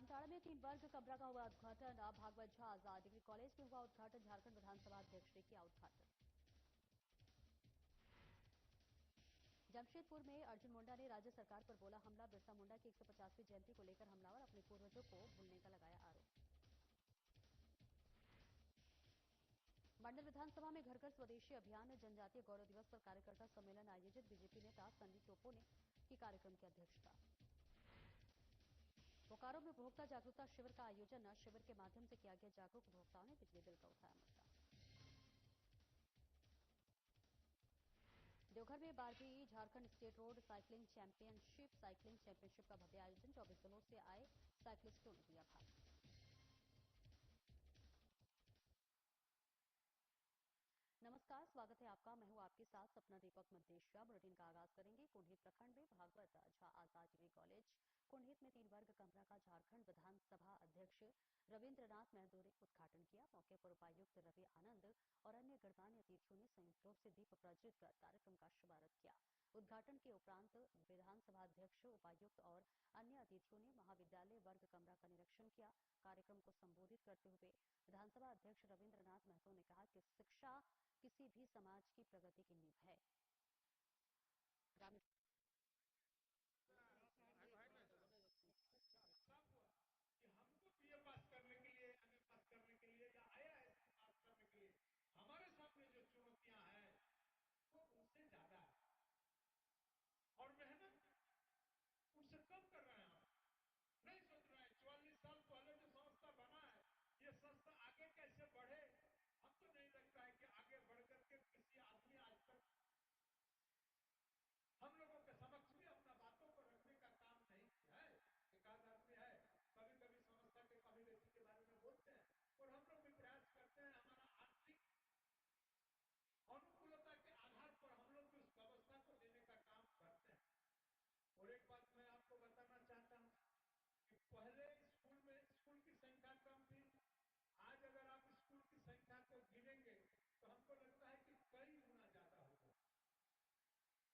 जामताड़ा में 3 वर्ग कमरा का हुआ उद्घाटन। भागवत झा आजाद डिग्री कॉलेज में हुआ उद्घाटन। झारखंड विधानसभा अध्यक्ष ने किया उद्घाटन। जमशेदपुर में अर्जुन मुंडा ने राज्य सरकार पर बोला हमला। बिरसा मुंडा की 150वीं जयंती को लेकर हमलावर अपने पूर्वजों को भूलने का लगाया आरोप। मंडल विधानसभा में घर घर स्वदेशी अभियान जनजातीय गौरव दिवस पर कार्यकर्ता सम्मेलन आयोजित। बीजेपी नेता संदीप टोपो ने की कार्यक्रम की अध्यक्षता। बोकारो में उपभोक्ता जागरूकता शिविर का आयोजन। शिविर के माध्यम से किया गया जागरूक। उपभोक्ताओं ने बिजली बिल का उठाया मुद्दा। देवघर में 12वीं Jharkhand state road cycling championship का भव्य आयोजन। 24 जिलों से आए साइकिलिस्टों ने दिया भाग। नमस्कार, स्वागत है आपका। मैं हूं आपके साथ सपना दीपक मद्देशिया। बुलेटिन का आगाज करेंगे। कुंडहित प्रखंड में भागवत झा आजाद डिग्री कॉलेज कुंडहित में 3 वर्ग कमरा का झारखंड विधानसभा अध्यक्ष रविंद्रनाथ महतो ने उद्घाटन किया। मौके पर उपायुक्त रवि आनंद और अन्य गणमान्य अतिथियों ने संयुक्त रूप से दीप प्रज्वलित कर कार्यक्रम का शुभारंभ किया। उद्घाटन के उपरांत विधानसभा अध्यक्ष, उपायुक्त और अन्य अतिथियों ने महाविद्यालय वर्ग कमरा का निरीक्षण किया। कार्यक्रम को संबोधित करते हुए विधानसभा अध्यक्ष रविंद्रनाथ महतो ने कहा कि शिक्षा किसी भी समाज की प्रगति की नींव है। कि हमको बीए पास करने के लिए, एमए पास करने के लिए या आईएएस पास करने के लिए हमारे सामने जो चुनौतियां हैं वो उनसे ज्यादा है और मेहनत उनसे कम कर रहे हैं। हम नहीं सोच रहे हैं 44 साल पहले जो संस्था बना है ये संस्था आगे कैसे बढ़े। हमको नहीं लगता है कि आगे बढ़ करके किसी आदमी आज तक हम लोगों के समक्ष भी अपना बातों को रखने का काम नहीं किया है। एक आध आदमी है कभी कभी संस्था के कभी व्यक्ति के बारे में बोलते हैं और हम लोग भी प्रयास करते हैं हमारा आर्थिक अनुकूलता के आधार पर हम लोग भी उस व्यवस्था को देने का काम करते हैं। और एक बात मैं आपको बताना चाहता हूं कि पहले स्कूल की संख्या कम थी। आज अगर आप स्कूल की संख्या को गिनेंगे तो हमको लगता है कि कई गुना ज्यादा होगा।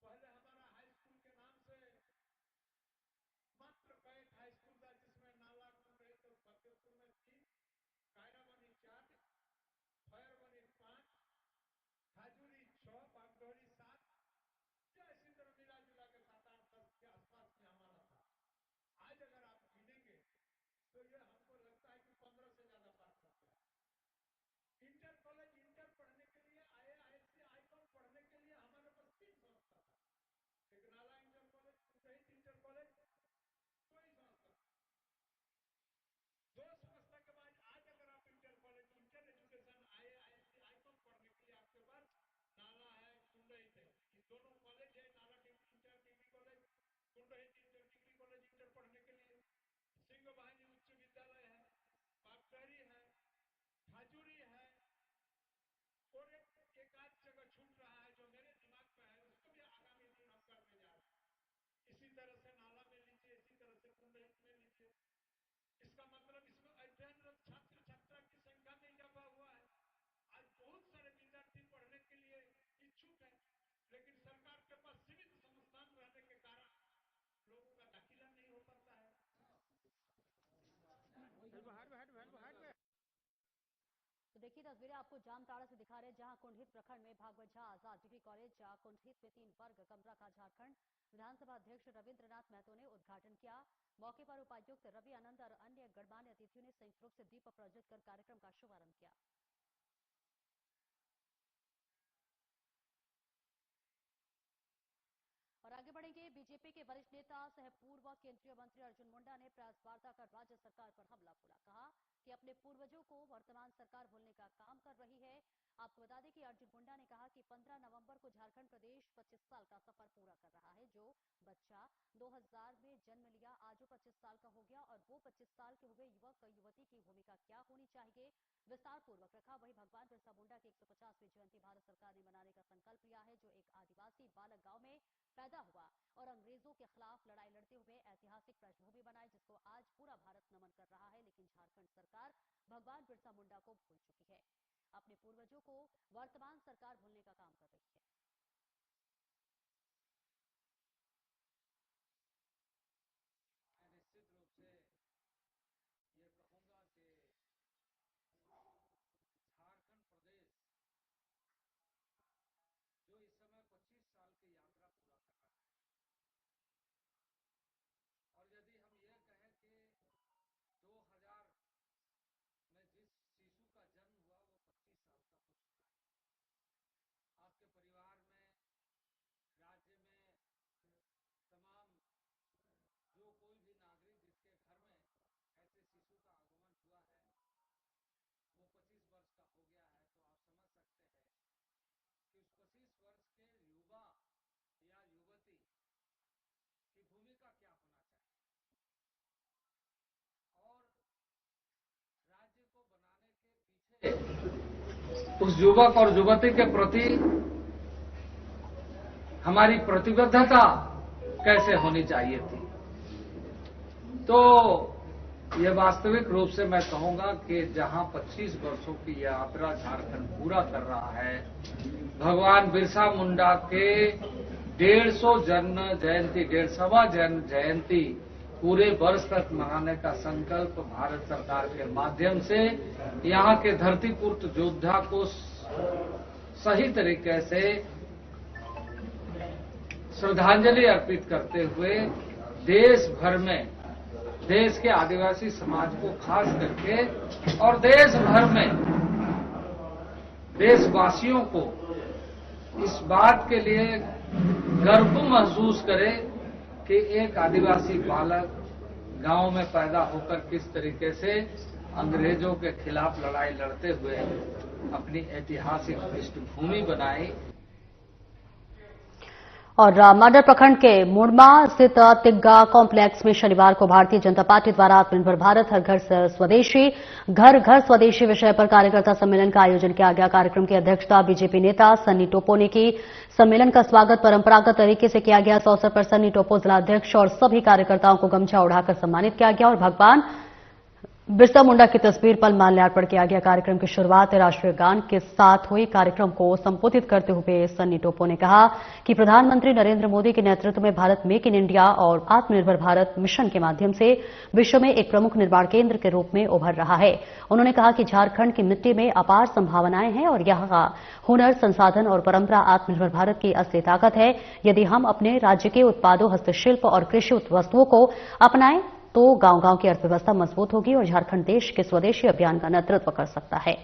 पहले हमारा हाई स्कूल के नाम से मात्र कैट हाई स्कूल था जिसमें नाला रहे तो फतेहपुर में 3, कायरा बनी 4, फयर बनी 5, खाजूरी 6, बागडोहरी 7, इसी तरह मिला जुला के 7-8 के आसपास में हमारा था। आज अगर आप गिनेंगे तो यह हमको लगता है कि 15 से ज्यादा पास करता है। इंटर कॉलेज इंटर पढ़ने के लिए आईएएससी आईकॉन पढ़ने के लिए हमारे पास 3 संस्था था। एक Nala inter college, Kundahit inter college, कोई संस्था। 2 संस्था के बाद आज अगर आप inter college inter education IASc ICom पढ़ने के लिए आपके पास नाला है, कुंडहित है। ये दोनों कॉलेज है। नाला inter degree college, Kundahit inter degree college inter पढ़ने के लिए, सिंह वाहिनी उच्च विद्यालय है, बागडोहरी है, खाजूरी है और एक आध जगह छूट रहा है जो मेरे दिमाग में है, उसको भी आगामी दिन हम करने जा रहे हैं। इसी तरह से नाला में लीजिए, इसी तरह से कुंडहित में लीजिए। इसका मतलब इसमें अध्ययनरत छात्र छात्रा की संख्या में इजाफा हुआ है। आज बहुत सारे विद्यार्थी पढ़ने के लिए इच्छुक है, लेकिन सरकार के पास सीमित संस्थान रहने के कारण लोगों का दाखिला नहीं हो पाता है। तो देखिए तस्वीरें आपको जामताड़ा से दिखा रहे हैं जहां कुंडहित प्रखंड में भागवत झा आजाद डिग्री कॉलेज कुंडहित में 3 वर्ग कमरा का झारखंड विधानसभा अध्यक्ष रविंद्रनाथ महतो ने उद्घाटन किया। मौके पर उपायुक्त रवि आनंद और अन्य गणमान्य अतिथियों ने संयुक्त रूप से दीप प्रज्वलित कर कार्यक्रम का शुभारंभ किया। और आगे बढ़ेंगे। बीजेपी के वरिष्ठ नेता सह पूर्व केंद्रीय मंत्री अर्जुन मुंडा ने प्रेस वार्ता कर राज्य सरकार पर हमला बोला। कहा कि अपने पूर्वजों को वर्तमान सरकार भूलने का काम कर रही है। आपको बता दें कि अर्जुन मुंडा ने कहा कि 15 नवंबर को झारखंड प्रदेश 25 साल का सफर पूरा कर रहा है। जो बच्चा 2000 में जन्म लिया आज वो 25 साल का हो गया और वो 25 साल के हुए युवक युवती की भूमिका क्या होनी चाहिए विस्तार पूर्वक रखा। वहीं भगवान बिरसा मुंडा की 150वीं जयंती भारत सरकार ने मनाने का संकल्प लिया है। जो एक आदिवासी बालक गांव में पैदा हुआ और अंग्रेजों के खिलाफ लड़ाई लड़ते हुए ऐतिहासिक पृष्ठभूमि बनाई, जिसको आज पूरा भारत नमन कर रहा है। लेकिन झारखंड सरकार भगवान बिरसा मुंडा को भूल चुकी है। अपने पूर्वजों को वर्तमान सरकार भूलने का काम कर रही है। निश्चित रूप से उस युवक और युवती के प्रति हमारी प्रतिबद्धता कैसे होनी चाहिए थी। तो ये वास्तविक रूप से मैं कहूंगा कि जहां 25 वर्षों की यात्रा झारखंड पूरा कर रहा है, भगवान बिरसा मुंडा के 150 जन्म जयंती 150वां जन्म जयंती पूरे वर्ष तक मनाने का संकल्प भारत सरकार के माध्यम से यहां के धरतीपुत्र योद्धा को सही तरीके से श्रद्धांजलि अर्पित करते हुए देश भर में देश के आदिवासी समाज को खास करके और देश भर में देशवासियों को इस बात के लिए गर्व महसूस करे कि एक आदिवासी बालक गांव में पैदा होकर किस तरीके से अंग्रेजों के खिलाफ लड़ाई लड़ते हुए अपनी ऐतिहासिक पृष्ठभूमि बनाई। और माडर प्रखंड के मुड़मा स्थित तिग्गा कॉम्प्लेक्स में शनिवार को भारतीय जनता पार्टी द्वारा आत्मनिर्भर भारत हर घर घर स्वदेशी विषय पर कार्यकर्ता सम्मेलन का आयोजन किया गया। कार्यक्रम की अध्यक्षता बीजेपी नेता सन्नी टोपो ने की। सम्मेलन का स्वागत परंपरागत तरीके से किया गया। इस अवसर पर सन्नी टोपो जिलाध्यक्ष और सभी कार्यकर्ताओं को गमछा उड़ाकर सम्मानित किया गया और भगवान बिरसा मुंडा की तस्वीर पर माल्यार्पण किया गया। कार्यक्रम की शुरुआत राष्ट्रीय गान के साथ हुई। कार्यक्रम को संबोधित करते हुए सन्नी टोपो ने कहा कि प्रधानमंत्री नरेंद्र मोदी के नेतृत्व में भारत मेक इन इंडिया और आत्मनिर्भर भारत मिशन के माध्यम से विश्व में एक प्रमुख निर्माण केंद्र के रूप में उभर रहा है। उन्होंने कहा कि झारखंड की मिट्टी में अपार संभावनाएं हैं और यहां का हुनर, संसाधन और परंपरा आत्मनिर्भर भारत की असली ताकत है। यदि हम अपने राज्य के उत्पादों, हस्तशिल्प और कृषि वस्तुओं को अपनाएं तो गांव-गांव की अर्थव्यवस्था मजबूत होगी और झारखंड देश के स्वदेशी अभियान का नेतृत्व कर सकता है।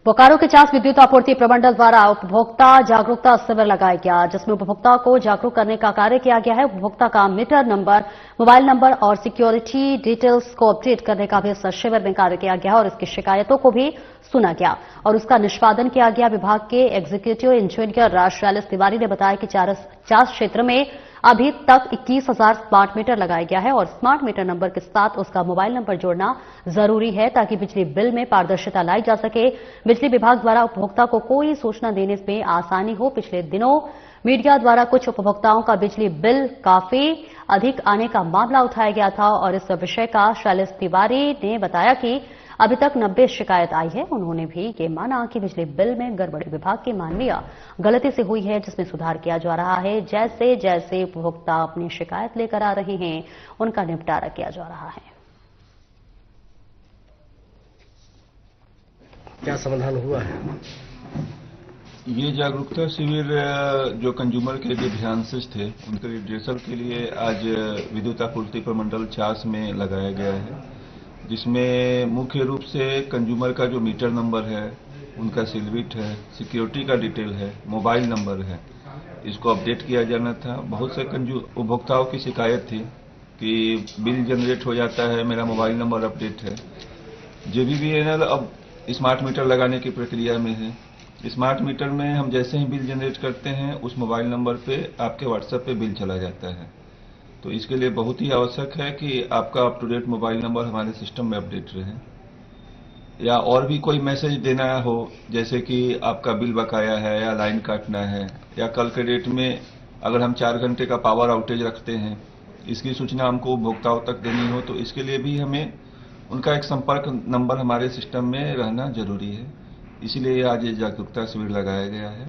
बोकारो के चास विद्युत आपूर्ति प्रमंडल द्वारा उपभोक्ता जागरूकता शिविर लगाया गया, जिसमें उपभोक्ताओं को जागरूक करने का कार्य किया गया है। उपभोक्ता का मीटर नंबर, मोबाइल नंबर और सिक्योरिटी डिटेल्स को अपडेट करने का भी इस शिविर में कार्य किया गया और इसकी शिकायतों को भी सुना गया और उसका निष्पादन किया गया। विभाग के एग्जीक्यूटिव इंजीनियर शैलेश तिवारी ने बताया कि चास क्षेत्र में अभी तक 21,000 स्मार्ट मीटर लगाया गया है और स्मार्ट मीटर नंबर के साथ उसका मोबाइल नंबर जोड़ना जरूरी है ताकि बिजली बिल में पारदर्शिता लाई जा सके। बिजली विभाग द्वारा उपभोक्ता को कोई सूचना देने में आसानी हो। पिछले दिनों मीडिया द्वारा कुछ उपभोक्ताओं का बिजली बिल काफी अधिक आने का मामला उठाया गया था और इस विषय का शैलेश तिवारी ने बताया कि अभी तक 90 शिकायत आई है। उन्होंने भी ये माना कि बिजली बिल में गड़बड़ी विभाग की मानवीय गलती से हुई है, जिसमें सुधार किया जा रहा है। जैसे जैसे उपभोक्ता अपनी शिकायत लेकर आ रहे हैं, उनका निपटारा किया जा रहा है। क्या समाधान हुआ है? ये जागरूकता शिविर जो कंज्यूमर के जो ध्यानशीश थे उनके रिड्रेसल के लिए आज विद्युत आपूर्ति प्रमंडल चास में लगाया गया है, जिसमें मुख्य रूप से कंज्यूमर का जो मीटर नंबर है, उनका सिलबिट है, सिक्योरिटी का डिटेल है, मोबाइल नंबर है, इसको अपडेट किया जाना था। बहुत से उपभोक्ताओं की शिकायत थी कि बिल जनरेट हो जाता है, मेरा मोबाइल नंबर अपडेट है। जेबीवीएनएल अब स्मार्ट मीटर लगाने की प्रक्रिया में है। स्मार्ट मीटर में हम जैसे ही बिल जनरेट करते हैं उस मोबाइल नंबर पे आपके व्हाट्सएप पे बिल चला जाता है। तो इसके लिए बहुत ही आवश्यक है कि आपका up to date mobile number हमारे सिस्टम में अपडेट रहे, या और भी कोई मैसेज देना हो जैसे कि आपका बिल बकाया है या लाइन काटना है, या कल के डेट में अगर हम 4 घंटे का पावर आउटेज रखते हैं, इसकी सूचना हमको उपभोक्ताओं तक देनी हो तो इसके लिए भी हमें उनका एक संपर्क नंबर हमारे सिस्टम में रहना जरूरी है। इसीलिए आज ये जागरूकता शिविर लगाया गया है।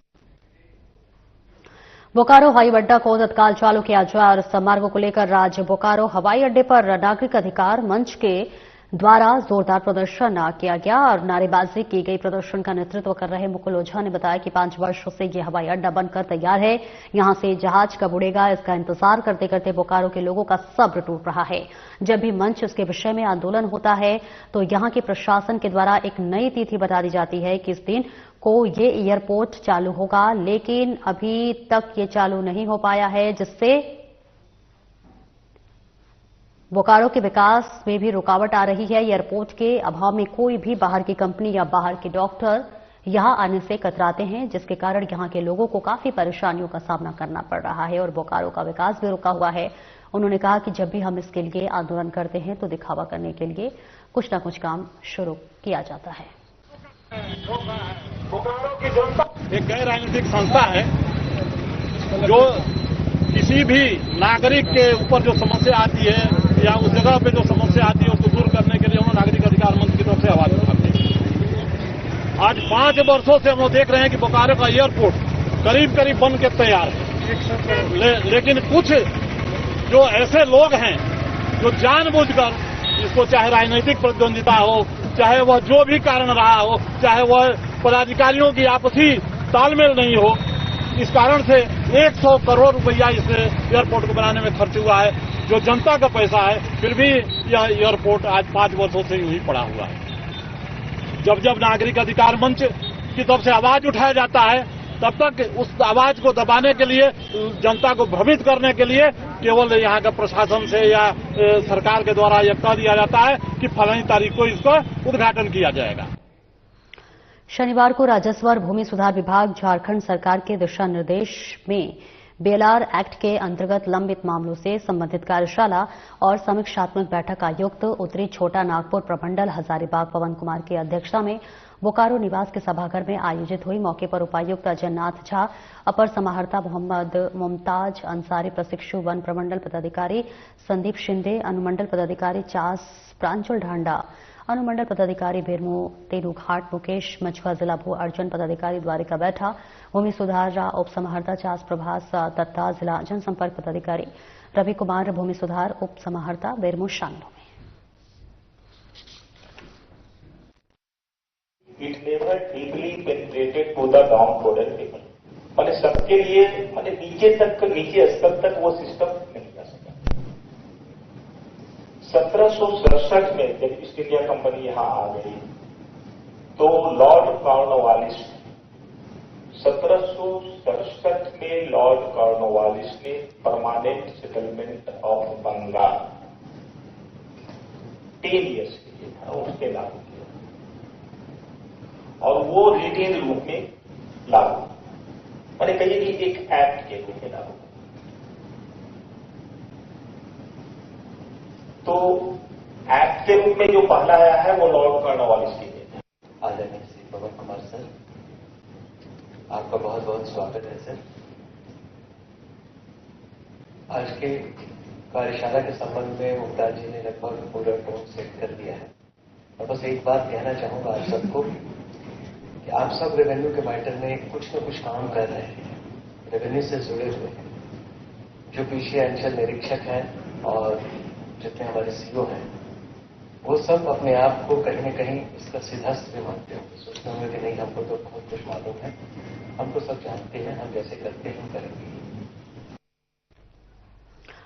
बोकारो हवाई अड्डा को तत्काल चालू किया जाए और इस मार्ग को लेकर आज बोकारो हवाई अड्डे पर नागरिक अधिकार मंच के द्वारा जोरदार प्रदर्शन किया गया और नारेबाजी की गई। प्रदर्शन का नेतृत्व कर रहे मुकुल ओझा ने बताया कि 5 वर्षों से यह हवाई अड्डा बनकर तैयार है, यहां से जहाज कब उड़ेगा इसका इंतजार करते करते बोकारो के लोगों का सब्र टूट रहा है। जब भी मंच इसके विषय में आंदोलन होता है तो यहां के प्रशासन के द्वारा एक नई तिथि बता दी जाती है कि इस दिन को ये एयरपोर्ट चालू होगा, लेकिन अभी तक ये चालू नहीं हो पाया है, जिससे बोकारो के विकास में भी रुकावट आ रही है। एयरपोर्ट के अभाव में कोई भी बाहर की कंपनी या बाहर के डॉक्टर यहां आने से कतराते हैं, जिसके कारण यहां के लोगों को काफी परेशानियों का सामना करना पड़ रहा है और बोकारो का विकास भी रुका हुआ है। उन्होंने कहा कि जब भी हम इसके लिए आंदोलन करते हैं तो दिखावा करने के लिए कुछ न कुछ काम शुरू किया जाता है। बोकारो की जनता एक गैर राजनीतिक संस्था है जो किसी भी नागरिक के ऊपर जो समस्या आती है या उस जगह पे जो समस्या आती है उसको दूर करने के लिए हम नागरिक अधिकार मंच की तरफ से आवाज उठाते हैं। आज 5 वर्षों से हम लोग देख रहे हैं कि बोकारो का एयरपोर्ट करीब करीब बन के तैयार है, लेकिन कुछ जो ऐसे लोग हैं जो जानबूझकर इसको, चाहे राजनीतिक प्रतिद्वंदिता हो, चाहे वह जो भी कारण रहा हो, चाहे वह पदाधिकारियों की आपसी तालमेल नहीं हो, इस कारण से 100 करोड़ रुपया इस एयरपोर्ट को बनाने में खर्च हुआ है, जो जनता का पैसा है। फिर भी यह एयरपोर्ट आज 5 वर्षों से यूं ही पड़ा हुआ है। जब जब नागरिक अधिकार मंच की तरफ से आवाज उठाया जाता है, तब तक उस आवाज को दबाने के लिए, जनता को भ्रमित करने के लिए केवल यहाँ का प्रशासन से या सरकार के द्वारा यह कह दिया जाता है कि फलानी तारीख को इसका उद्घाटन किया जाएगा। शनिवार को राजस्व और भूमि सुधार विभाग झारखंड सरकार के दिशा निर्देश में बीएलआर एक्ट के अंतर्गत लंबित मामलों से संबंधित कार्यशाला और समीक्षात्मक बैठक आयुक्त उत्तरी छोटा नागपुर प्रमंडल हजारीबाग पवन कुमार की अध्यक्षता में बोकारो निवास के सभागार में आयोजित हुई। मौके पर उपायुक्त अजय नाथ झा, अपर समाहर्ता मोहम्मद मुमताज अंसारी, प्रशिक्षु वन प्रमंडल पदाधिकारी संदीप शिंदे, अनुमंडल पदाधिकारी चास प्रांचुल ढांडा, अनुमंडल पदाधिकारी बेरमो तेनुघाट मुकेश मछुआ, जिला भू अर्जुन पदाधिकारी द्वारिका बैठा, भूमि सुधार उप समाहर्ता चास प्रभास दत्ता, जिला जनसंपर्क पदाधिकारी रवि कुमार, भूमि सुधार उप समाहर्ता बेरमो शामिल हुए। It never deeply penetrated to the downtrodden people. माने सबके लिए, माने नीचे स्तर तक वो सिस्टम नहीं जा सका। 1767 में जब ईस्ट इंडिया कंपनी यहां आ गई तो लॉर्ड कॉर्नवालिस 1767 में लॉर्ड कॉर्नवालिस ने permanent settlement of Bengal 10 years के लिए था, उसके लागू किया और वो रिटेन रूप में लागू, मैंने कहिए कि एक एक्ट के रूप में लागू। तो एक्ट के रूप में जो पहला आया है वो लॉर्ड कॉर्नवालिस की है। आदरणीय श्री पवन कुमार सर, आपका बहुत बहुत स्वागत है सर। आज के कार्यशाला के संबंध में मुमताज जी ने लगभग पूरा टोन सेट कर दिया है और बस एक बात कहना चाहूंगा आप सबको कि आप सब रेवेन्यू के मैटर में कुछ न कुछ काम कर रहे हैं, रेवेन्यू से जुड़े हुए हैं। जो पीछे अंचल निरीक्षक हैं और जितने हमारे सीओ हैं, वो सब अपने आप को कहीं न कहीं इसका सिद्धस्त भी मानते होंगे, सोचते होंगे कि नहीं हमको तो बहुत कुछ मालूम है, हम तो सब जानते हैं, हम जैसे करते हैं करेंगे।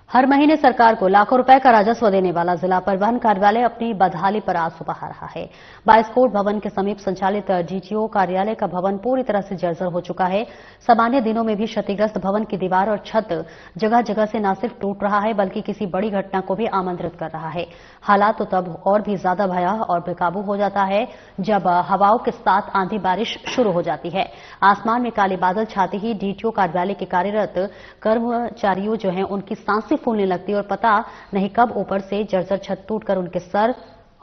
हर महीने सरकार को लाखों रुपए का राजस्व देने वाला जिला परिवहन कार्यालय अपनी बदहाली पर आंसू बहा रहा है। बाइस्कोट भवन के समीप संचालित डीटीओ कार्यालय का भवन पूरी तरह से जर्जर हो चुका है। सामान्य दिनों में भी क्षतिग्रस्त भवन की दीवार और छत जगह जगह से न सिर्फ टूट रहा है बल्कि किसी बड़ी घटना को भी आमंत्रित कर रहा है। हालात तो तब और भी ज्यादा भयावह और बेकाबू हो जाता है जब हवाओं के साथ आंधी बारिश शुरू हो जाती है। आसमान में काले बादल छाते ही डीटीओ कार्यालय के कार्यरत कर्मचारियों जो हैं उनकी सांसें फूलने लगती और पता नहीं कब ऊपर से जर्जर छत टूटकर उनके सर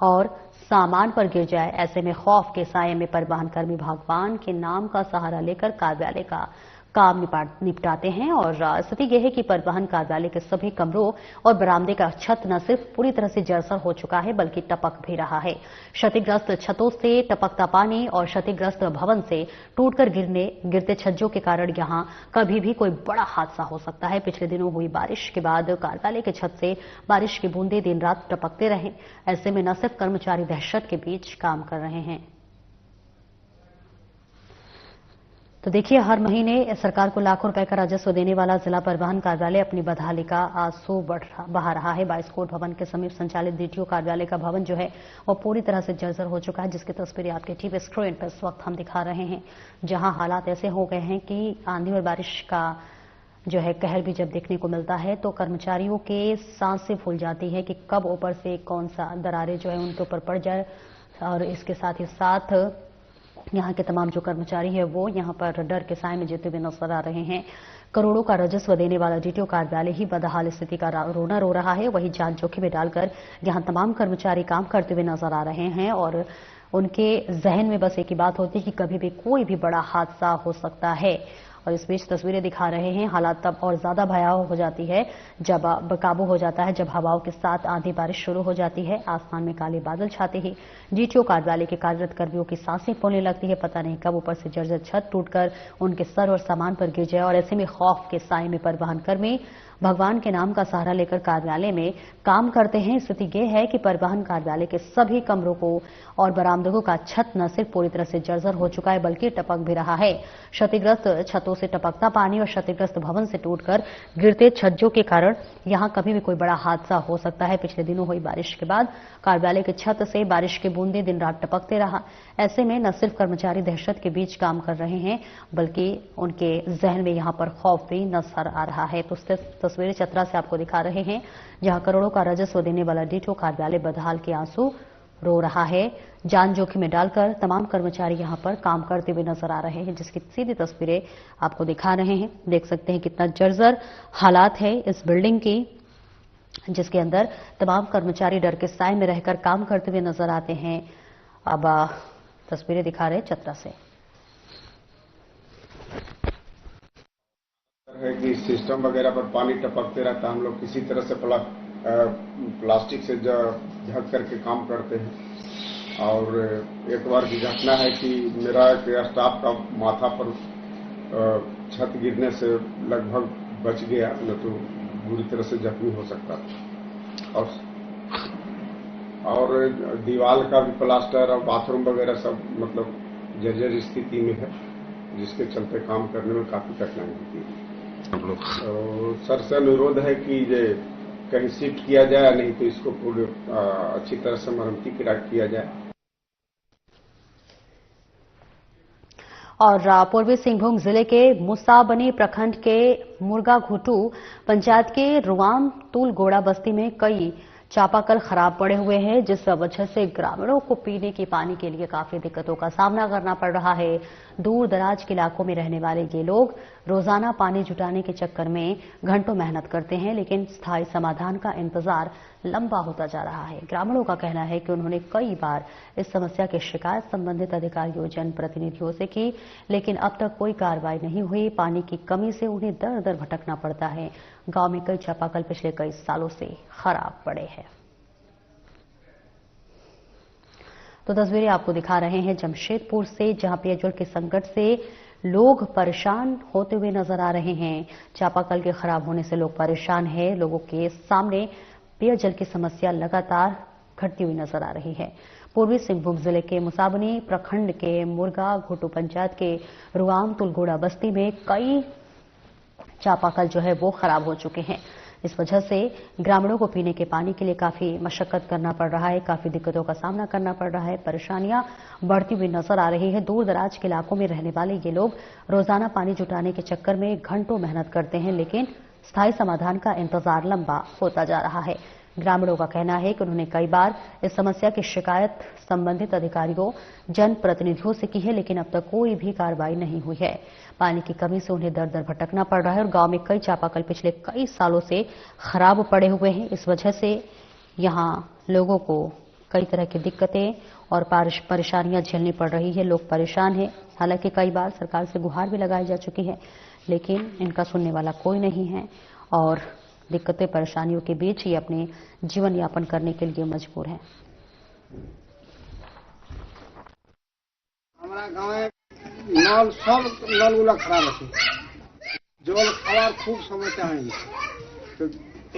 और सामान पर गिर जाए। ऐसे में खौफ के साये में परिवहन कर्मी भगवान के नाम का सहारा लेकर कार्यालय का काम निपटाते हैं और स्थिति यह है कि परिवहन कार्यालय के सभी कमरों और बरामदे का छत न सिर्फ पूरी तरह से जर्जर हो चुका है बल्कि टपक भी रहा है। क्षतिग्रस्त छतों से टपकता पानी और क्षतिग्रस्त भवन से टूटकर गिरते छज्जों के कारण यहां कभी भी कोई बड़ा हादसा हो सकता है। पिछले दिनों हुई बारिश के बाद कार्यालय के छत से बारिश की बूंदें दिन रात टपकते रहे। ऐसे में न सिर्फ कर्मचारी दहशत के बीच काम कर रहे हैं। तो देखिए, हर महीने सरकार को लाखों रुपए का राजस्व देने वाला जिला परिवहन कार्यालय अपनी बदहाली का आंसू बहा रहा है। बाइस्कोट भवन के समीप संचालित डीटीओ कार्यालय का भवन जो है वो पूरी तरह से जर्जर हो चुका है, जिसकी तस्वीरें आपके टीवी स्क्रीन पर इस वक्त हम दिखा रहे हैं, जहां हालात ऐसे हो गए हैं कि आंधी और बारिश का जो है कहर भी जब देखने को मिलता है तो कर्मचारियों के सांसें फूल जाती है कि कब ऊपर से कौन सा दरारें जो है उनके ऊपर पड़ जाए। और इसके साथ ही साथ यहाँ के तमाम जो कर्मचारी है वो यहाँ पर डर के साए में जीते हुए नजर आ रहे हैं। करोड़ों का राजस्व देने वाला डीटीओ कार्यालय ही बदहाल स्थिति का रोना रो रहा है। वहीं जान जोखिम में डालकर यहाँ तमाम कर्मचारी काम करते हुए नजर आ रहे हैं और उनके जहन में बस एक ही बात होती है कि कभी भी कोई भी बड़ा हादसा हो सकता है। और इस बीच तस्वीरें दिखा रहे हैं। हालात तब और ज्यादा भयावह हो जाती है जब बेकाबू हो जाता है, जब हवाओं के साथ आंधी बारिश शुरू हो जाती है। आसमान में काले बादल छाते ही डीटीओ कार्यालय के कार्यरत कर्मियों की सांसें फूलने लगती है। पता नहीं कब ऊपर से जर्जर छत टूटकर उनके सर और सामान पर गिर जाए। और ऐसे में खौफ के साए में परिवहन कर्मी भगवान के नाम का सहारा लेकर कार्यालय में काम करते हैं। स्थिति यह है कि परिवहन कार्यालय के सभी कमरों को और बरामदों का छत न सिर्फ पूरी तरह से जर्जर हो चुका है बल्कि टपक भी रहा है। क्षतिग्रस्त छतों से टपकता पानी और क्षतिग्रस्त भवन से टूटकर गिरते छज्जों के कारण यहां कभी भी कोई बड़ा हादसा हो सकता है। पिछले दिनों हुई बारिश के बाद कार्यालय की छत से बारिश की बूंदें दिन रात टपकते रहा। ऐसे में न सिर्फ कर्मचारी दहशत के बीच काम कर रहे हैं बल्कि उनके जहन में यहां पर खौफ भी नजर आ रहा है। तो तस्वीरें चतरा से आपको दिखा रहे हैं जहां करोड़ों का राजस्व देने वाला डीटीओ कार्यालय बदहाल के आंसू रो रहा है। जान जोखिम में डालकर तमाम कर्मचारी यहां पर काम करते हुए नजर आ रहे हैं, जिसकी सीधी तस्वीरें आपको दिखा रहे हैं। देख सकते हैं कितना जर्जर हालात है इस बिल्डिंग की, जिसके अंदर तमाम कर्मचारी डर के साए में रहकर काम करते हुए नजर आते हैं। अब तस्वीरें दिखा रहे चतरा से। है कि सिस्टम वगैरह पर पानी टपकते रहता है। हम लोग किसी तरह से प्लास्टिक से ढक करके काम करते हैं। और एक बार की घटना है कि मेरा एक स्टाफ का माथा पर छत गिरने से लगभग बच गया, न तो बुरी तरह से जख्मी हो सकता था। और दीवार का भी प्लास्टर और बाथरूम वगैरह सब मतलब जर्जर स्थिति में है, जिसके चलते काम करने में काफी कठिनाई होती है। तो सर से अनुरोध है कि ये कहीं शिफ्ट किया जाए, नहीं तो इसको पूरे अच्छी तरह से मरम्मती किया जाए। और पूर्वी सिंहभूम जिले के मुसाबनी प्रखंड के मुर्गा घुटू पंचायत के रुआम तुलगोड़ा बस्ती में कई चापाकल खराब पड़े हुए हैं, जिस वजह से ग्रामीणों को पीने के पानी के लिए काफी दिक्कतों का सामना करना पड़ रहा है। दूर दराज के इलाकों में रहने वाले ये लोग रोजाना पानी जुटाने के चक्कर में घंटों मेहनत करते हैं, लेकिन स्थायी समाधान का इंतजार लंबा होता जा रहा है। ग्रामीणों का कहना है कि उन्होंने कई बार इस समस्या की शिकायत संबंधित अधिकारियों जनप्रतिनिधियों से की, लेकिन अब तक कोई कार्रवाई नहीं हुई। पानी की कमी से उन्हें दर दर भटकना पड़ता है। गांव में कई चापाकल पिछले कई सालों से खराब पड़े हैं। तो तस्वीरें आपको दिखा रहे हैं जमशेदपुर से, जहां पेयजल के संकट से लोग परेशान होते हुए नजर आ रहे हैं। चापाकल के खराब होने से लोग परेशान हैं। लोगों के सामने पेयजल की समस्या लगातार घटती हुई नजर आ रही है। पूर्वी सिंहभूम जिले के मुसाबनी प्रखंड के मुर्गा घुटू पंचायत के रुआम तुलगोड़ा बस्ती में कई चापाकल जो है वो खराब हो चुके हैं। इस वजह से ग्रामीणों को पीने के पानी के लिए काफी मशक्कत करना पड़ रहा है, काफी दिक्कतों का सामना करना पड़ रहा है। परेशानियां बढ़ती हुई नजर आ रही है। दूर दराज के इलाकों में रहने वाले ये लोग रोजाना पानी जुटाने के चक्कर में घंटों मेहनत करते हैं, लेकिन स्थायी समाधान का इंतजार लंबा होता जा रहा है। ग्रामीणों का कहना है कि उन्होंने कई बार इस समस्या की शिकायत संबंधित अधिकारियों जनप्रतिनिधियों से की है, लेकिन अब तक कोई भी कार्रवाई नहीं हुई है। पानी की कमी से उन्हें दर दर भटकना पड़ रहा है और गांव में कई चापाकल पिछले कई सालों से खराब पड़े हुए हैं। इस वजह से यहां लोगों को कई तरह की दिक्कतें और परेशानियां झेलनी पड़ रही है। लोग परेशान हैं। हालांकि कई बार सरकार से गुहार भी लगाई जा चुकी है, लेकिन इनका सुनने वाला कोई नहीं है और दिक्कतें परेशानियों के बीच ही अपने जीवन यापन करने के लिए मजबूर हैं। हमारा गाँव नल सब नलगुला खराब আছে, জল খাওয়ার খুব সমস্যা হয়নি। তো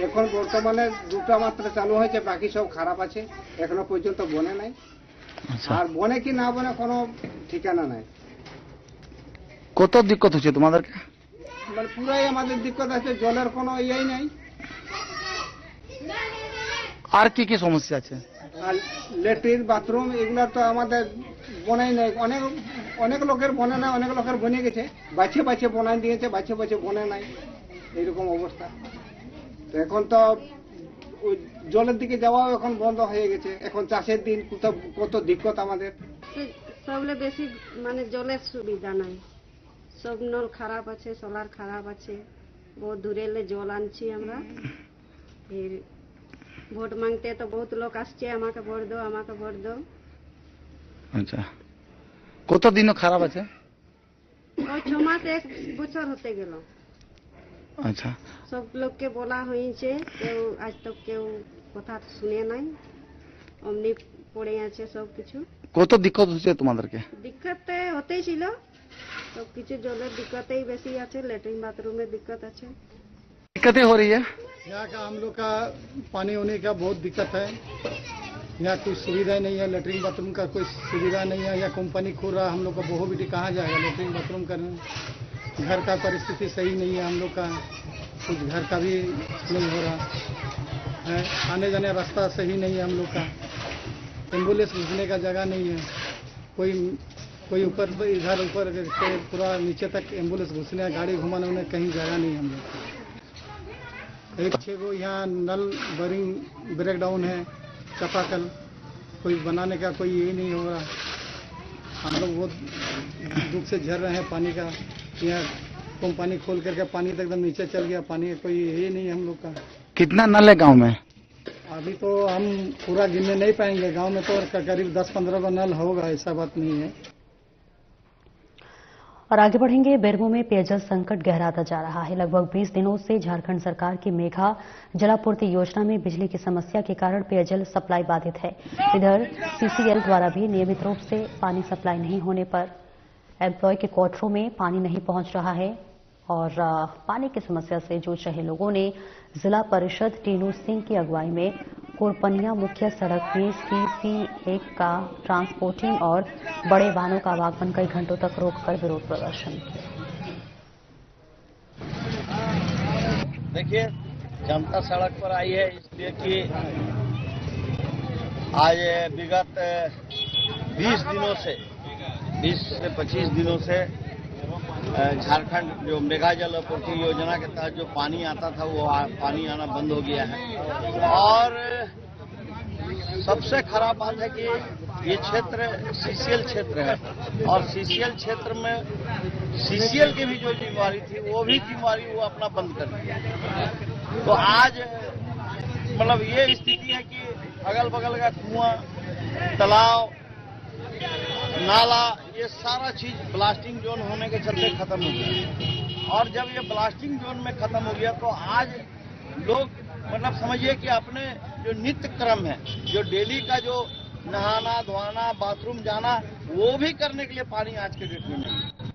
এখন বর্তমানে দুটো মাত্র চালু হয়েছে, বাকি সব খারাপ আছে, এখনো পর্যন্ত বনে নাই। আর বনে কি না বনে কোনো ঠিকানা নাই। কত দিক্কত হচ্ছে তোমাদেরকে? মানে পুরাই আমাদের দিক্কত আছে, জলের কোনো ইয়েই নাই। আর কি কি সমস্যা আছে? আর ল্যাট্রিন বাথরুম এগুলো তো আমাদের বনাই নাই। অনেক লোকের বনে নাই, অনেক লোকের বনে গেছে, বাছে বাছে বনাই দিয়েছে, বাছে বাছে বনে নাই, এইরকম অবস্থা। তো এখন তো জলের দিকে যাওয়াও এখন বন্ধ হয়ে গেছে। এখন চাষের দিন কত দিক্কত আমাদের। सबले बेसी माने जलेर सुविधा নাই सब नल খারাপ আছে সোলার খারাপ আছে बहुत দূরেলে জল আনছি আমরা फिर ভোট मांगते तो बहुत लोग আসছে আমাকে ভোট দাও আমাকে ভোট দাও আচ্ছা কত দিন খারাপ আছে ওই 6 মাস 1 বছর হতে গেল আচ্ছা সব লোককে বলা হয়েছে কেউ আজ তক কেউ কথা শুনে নাই অমনি পড়ে আছে সব কিছু কত দিক্কত হচ্ছে তোমাদেরকে दिक्कत होते ही ছিল सब কিছু জলের दिक्कतेই বেশি আছে लेटरिन बाथरूम में दिक्कत আছে दिक्कतें हो रही है यहाँ का हम लोग का पानी होने का बहुत दिक्कत है यहाँ कोई सुविधा नहीं है लेटरिन बाथरूम का कोई सुविधा नहीं है यहाँ कंपनी खोल रहा हम लोग का बहु बेटी कहाँ जाएगा लेटरिन बाथरूम करने घर का परिस्थिति सही नहीं है हम लोग का कुछ घर का भी नहीं हो रहा है आने जाने रास्ता सही नहीं है हम लोग का एम्बुलेंस घुसने का जगह नहीं है कोई ऊपर इधर ऊपर पूरा नीचे तक एम्बुलेंस घुसने गाड़ी घुमाने उन्हें कहीं जगह नहीं हम लोग एक 6 गो यहाँ नल बोरिंग ब्रेक डाउन है चापाकल कोई बनाने का कोई ये नहीं हो रहा हम लोग बहुत दुख से झर रहे हैं पानी का यहाँ कंपनी खोल करके पानी तक एकदम नीचे चल गया पानी का कोई ये नहीं है हम लोग का कितना नल है गांव में अभी तो हम पूरा गिनने नहीं पाएंगे गांव में तो करीब 10-15 नल होगा ऐसा बात नहीं है और आगे बढ़ेंगे। बेरमो में पेयजल संकट गहराता जा रहा है। लगभग 20 दिनों से झारखंड सरकार की मेघा जलापूर्ति योजना में बिजली की समस्या के कारण पेयजल सप्लाई बाधित है। इधर सीसीएल द्वारा भी नियमित रूप से पानी सप्लाई नहीं होने पर एम्प्लॉय के क्वार्टरों में पानी नहीं पहुंच रहा है और पानी की समस्या से जूझ रहे लोगों ने जिला परिषद टीनू सिंह की अगुवाई में कोरपनिया मुख्य सड़क में CC1 का ट्रांसपोर्टिंग और बड़े वाहनों का आवागमन कई घंटों तक रोककर विरोध प्रदर्शन किया। देखिए जनता सड़क पर आई है इसलिए कि आज विगत 20 से 25 दिनों से झारखंड जो मेगा जल आपूर्ति योजना के तहत जो पानी आता था वो पानी आना बंद हो गया है और सबसे खराब बात है कि ये क्षेत्र सीसीएल क्षेत्र है और सीसीएल क्षेत्र में सीसीएल की भी जो जिम्मेवारी थी वो भी जिम्मेवारी वो अपना बंद कर दिया। तो आज मतलब ये स्थिति है कि अगल बगल का कुआं तालाब नाला ये सारा चीज ब्लास्टिंग जोन होने के चलते खत्म हो गया और जब ये ब्लास्टिंग जोन में खत्म हो गया तो आज लोग मतलब समझिए कि अपने जो नित्य क्रम है जो डेली का जो नहाना धोना बाथरूम जाना वो भी करने के लिए पानी आज के डेट में नहीं।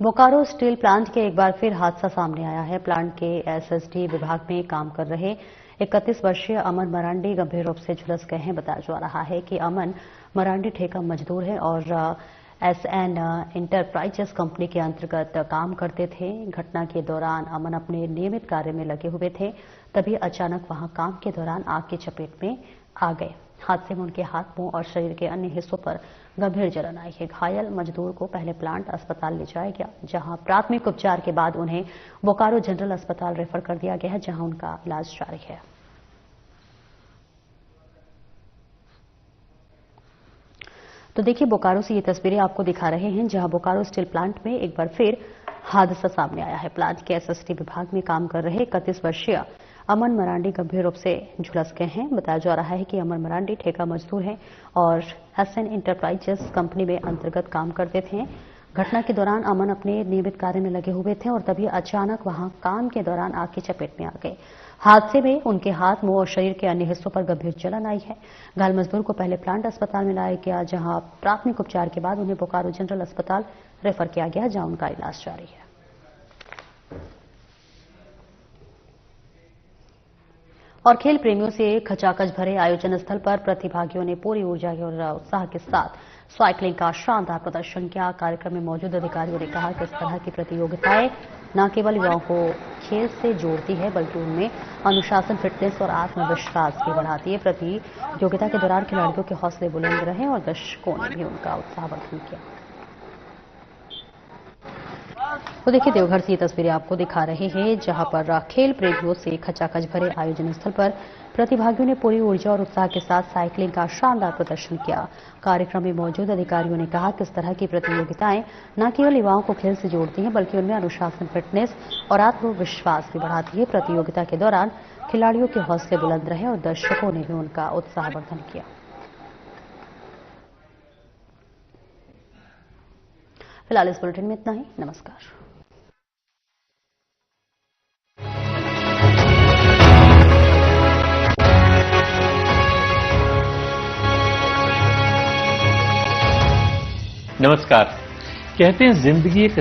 बोकारो स्टील प्लांट के एक बार फिर हादसा सामने आया है। प्लांट के एसएसडी विभाग में काम कर रहे 31 वर्षीय अमन मरांडी गंभीर रूप से झुलस गए हैं। बताया जा रहा है कि अमन मरांडी ठेका मजदूर है और SN इंटरप्राइजेस कंपनी के अंतर्गत काम करते थे। घटना के दौरान अमन अपने नियमित कार्य में लगे हुए थे, तभी अचानक वहां काम के दौरान आग की चपेट में आ गए। हादसे में उनके हाथ, मुंह और शरीर के अन्य हिस्सों पर गंभीर जलन आई है। घायल मजदूर को पहले प्लांट अस्पताल ले जाया गया, जहां प्राथमिक उपचार के बाद उन्हें बोकारो जनरल अस्पताल रेफर कर दिया गया है, जहां उनका इलाज जारी है। तो देखिए बोकारो से ये तस्वीरें आपको दिखा रहे हैं, जहां बोकारो स्टील प्लांट में एक बार फिर हादसा सामने आया है। प्लांट के एसएसडी विभाग में काम कर रहे 31 वर्षीय अमन मरांडी गंभीर रूप से झुलस गए हैं। बताया जा रहा है कि अमन मरांडी ठेका मजदूर हैं और SN इंटरप्राइजेस कंपनी में अंतर्गत काम करते थे। घटना के दौरान अमन अपने नियमित कार्य में लगे हुए थे और तभी अचानक वहां काम के दौरान आग की चपेट में आ गए। हादसे में उनके हाथ, मुंह और शरीर के अन्य हिस्सों पर गंभीर जलन आई है। घायल मजदूर को पहले प्लांट अस्पताल में लाया गया, जहां प्राथमिक उपचार के बाद उन्हें बोकारो जनरल अस्पताल रेफर किया गया, जहां उनका इलाज जारी है। और खेल प्रेमियों से खचाखच भरे आयोजन स्थल पर प्रतिभागियों ने पूरी ऊर्जा और उत्साह के साथ साइकिलिंग का शानदार प्रदर्शन किया। कार्यक्रम में मौजूद अधिकारियों ने कहा कि इस तरह की प्रतियोगिताएं न केवल युवाओं को खेल से जोड़ती है, बल्कि उनमें अनुशासन, फिटनेस और आत्मविश्वास भी बढ़ाती है। प्रतियोगिता के दौरान खिलाड़ियों के हौसले बुलंद रहे और दर्शकों ने भी उनका उत्साहवर्धन किया। तो देखिए देवघर से ये तस्वीरें आपको दिखा रहे हैं, जहां पर खेल प्रेमियों से खचाखच भरे आयोजन स्थल पर प्रतिभागियों ने पूरी ऊर्जा और उत्साह के साथ साइकिलिंग का शानदार प्रदर्शन किया। कार्यक्रम में मौजूद अधिकारियों ने कहा कि इस तरह की प्रतियोगिताएं न केवल युवाओं को खेल से जोड़ती हैं, बल्कि उनमें अनुशासन, फिटनेस और आत्मविश्वास भी बढ़ाती है। प्रतियोगिता के दौरान खिलाड़ियों के हौसले बुलंद रहे और दर्शकों ने भी उनका उत्साहवर्धन किया। फिलहाल इस बुलेटिन में इतना ही। नमस्कार। नमस्कार। कहते हैं जिंदगी एक